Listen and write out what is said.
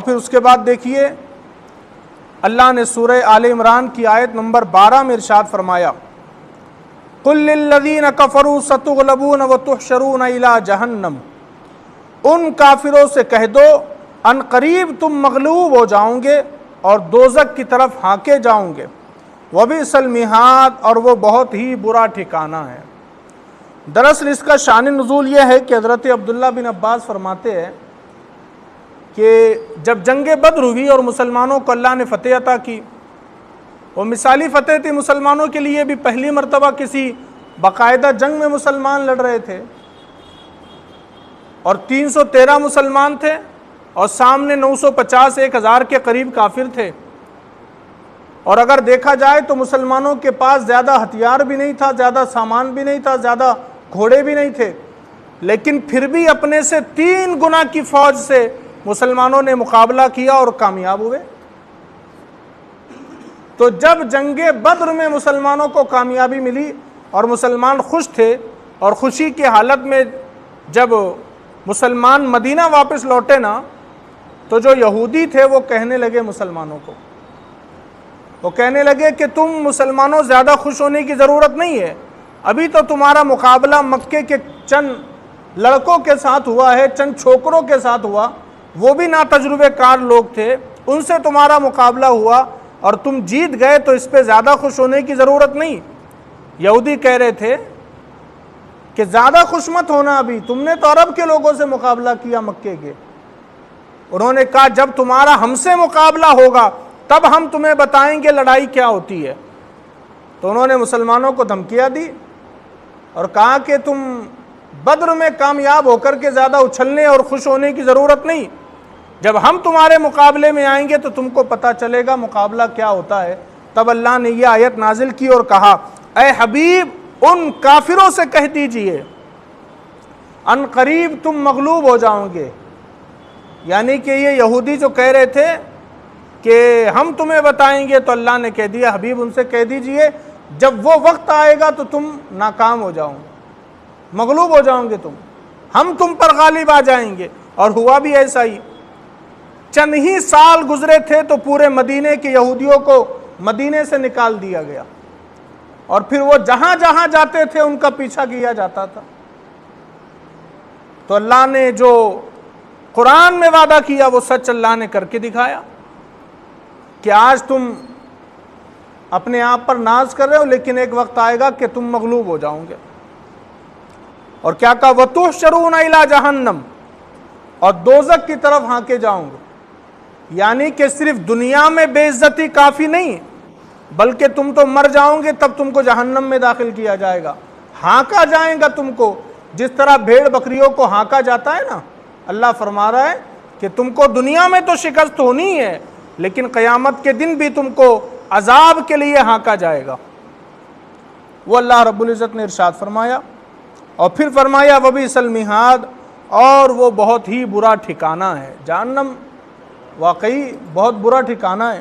پھر اس کے بعد دیکھیے اللہ نے سورہ آل عمران کی آیت نمبر 12 میں ارشاد فرمایا قُلْ لِلَّذِينَ كَفَرُوا سَتُغْلَبُونَ وَتُحْشَرُونَ إِلَىٰ جَهَنَّمَ، ان کافروں سے کہہ دو ان قریب تم مغلوب ہو جاؤں گے اور دوزخ کی طرف ہانکے جاؤں گے، وَبِئْسَ الْمِہَادُ، اور وہ بہت ہی برا ٹھکانہ ہے۔ دراصل اس کا شان نزول یہ ہے کہ حضرت عبداللہ بن عباس فرماتے ہیں کہ جب جنگ بدر ہوئی اور مسلمانوں کو اللہ نے فتح عطا کی، وہ مثالی فتح تھی مسلمانوں کے لیے بھی، پہلی مرتبہ کسی باقاعدہ جنگ میں مسلمان لڑ رہے تھے، اور 313 مسلمان تھے اور سامنے 950 1000 کے قریب کافر تھے، اور اگر دیکھا جائے تو مسلمانوں کے پاس زیادہ ہتھیار بھی نہیں تھا، زیادہ سامان بھی نہیں تھا، زیادہ گھوڑے بھی نہیں تھے، لیکن پھر بھی اپنے سے 3 گنا کی فوج سے مسلمانوں نے مقابلہ کیا اور کامیاب ہوئے۔ تو جب جنگ بدر میں مسلمانوں کو کامیابی ملی اور مسلمان خوش تھے، اور خوشی کی حالت میں جب مسلمان مدینہ واپس لوٹے نا، تو جو یہودی تھے وہ کہنے لگے مسلمانوں کو، وہ کہنے لگے کہ تم مسلمانوں زیادہ خوش ہونے کی ضرورت نہیں ہے، ابھی تو تمہارا مقابلہ مکے کے چند لڑکوں کے ساتھ ہوا ہے، چند چھوکروں کے ساتھ ہوا، وہ بھی ناتجربے کار لوگ تھے، ان سے تمہارا مقابلہ ہوا اور تم جیت گئے، تو اس پہ زیادہ خوش ہونے کی ضرورت نہیں۔ یہودی کہہ رہے تھے کہ زیادہ خوش مت ہونا، ابھی تم نے تو عرب کے لوگوں سے مقابلہ کیا مکے کے۔ انہوں نے کہا جب تمہارا ہم سے مقابلہ ہوگا تب ہم تمہیں بتائیں گے لڑائی کیا ہوتی ہے۔ تو انہوں نے مسلمانوں کو دھمکیاں دی اور کہا کہ تم بدر میں کامیاب ہو کر کے زیادہ اچھلنے اور خوش ہونے کی ضرورت نہیں، جب ہم تمہارے مقابلے میں آئیں گے تو تم کو پتہ چلے گا مقابلہ کیا ہوتا ہے۔ تب اللہ نے یہ آیت نازل کی اور کہا اے حبیب ان کافروں سے کہہ دیجئے ان قریب تم مغلوب ہو جاؤ گے، یعنی کہ یہ یہودی جو کہہ رہے تھے کہ ہم تمہیں بتائیں گے، تو اللہ نے کہہ دیا حبیب ان سے کہہ دیجئے جب وہ وقت آئے گا تو تم ناکام ہو جاؤ گے، مغلوب ہو جاؤ گے تم، ہم تم پر غالب آ جائیں گے۔ اور ہوا بھی ایسا ہی، چند ہی سال گزرے تھے تو پورے مدینے کے یہودیوں کو مدینے سے نکال دیا گیا، اور پھر وہ جہاں جہاں جاتے تھے ان کا پیچھا کیا جاتا تھا۔ تو اللہ نے جو قرآن میں وعدہ کیا وہ سچ اللہ نے کر کے دکھایا کہ آج تم اپنے آپ پر ناز کر رہے ہو، لیکن ایک وقت آئے گا کہ تم مغلوب ہو جاؤ گے۔ اور کیا کہا وَتُحْشَرُونَ إِلَىٰ جَهَنَّمَ، اور دوزخ کی طرف ہانکے جاؤں گے، یعنی کہ صرف دنیا میں بے عزتی کافی نہیں، بلکہ تم تو مر جاؤ گے تب تم کو جہنم میں داخل کیا جائے گا، ہانکا جائے گا تم کو، جس طرح بھیڑ بکریوں کو ہانکا جاتا ہے نا۔ اللہ فرما رہا ہے کہ تم کو دنیا میں تو شکست ہونی ہے، لیکن قیامت کے دن بھی تم کو عذاب کے لیے ہانکا جائے گا۔ وہ اللہ رب العزت نے ارشاد فرمایا، اور پھر فرمایا وَبِئْسَ الْمِہَادُ، اور وہ بہت ہی برا ٹھکانہ ہے۔ جہنم واقعی بہت برا ٹھکانہ ہے۔